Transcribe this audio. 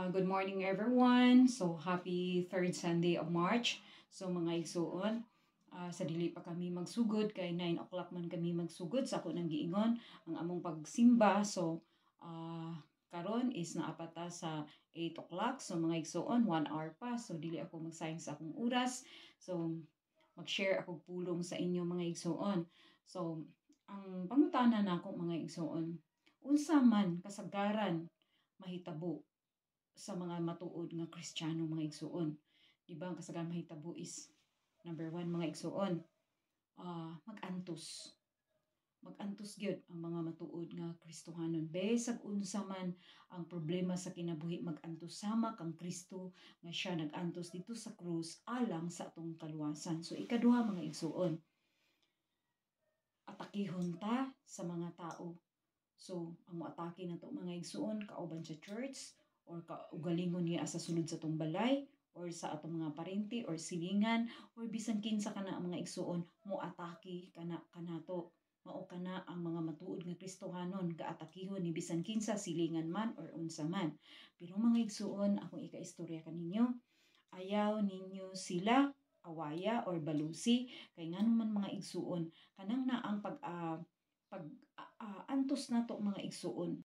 Good morning everyone. So happy third Sunday of March. So mga igsuon, sa dili pa kami magsugod kay 9 o'clock man kami magsugod sa ako nang giingon ang among pagsimba. So karon is naapata sa 8 o'clock. So mga igsuon, 1 hour pa. So dili ako magsayang sa akong oras. So mag-share ako pulong sa inyo mga igsuon. So ang pangutana nako mga igsuon, unsa man kasagaran mahitabo sa mga matuod nga Kristiyano mga igsuon. Diba ang kasagaran mahitabo is number 1 mga igsuon, mag-antos. Mag-antos gyud ang mga matuod nga Kristohanon. Besag unsa man ang problema sa kinabuhi, mag-antos sama kang Kristo nga siya nag-antos dito sa krus alang sa atong kaluwasan. So ikaduha mga igsuon, atakihon ta sa mga tao. So ang moatake nato mga igsuon kauban sa church or kaugalingon niya sa sulod sa tong balay or sa atong mga parente or silingan or bisan kinsa kana ang mga igsuon moatake kanato. Mao kana ang mga matuod nga Kristohanon gaatakihon ni bisan kinsa silingan man or unsa man. Pero mga igsuon, akong ikaistorya kaninyo, ayaw ninyo sila awaya or balusi kay ngano man mga igsuon kanang na ang pag antos nato mga igsuon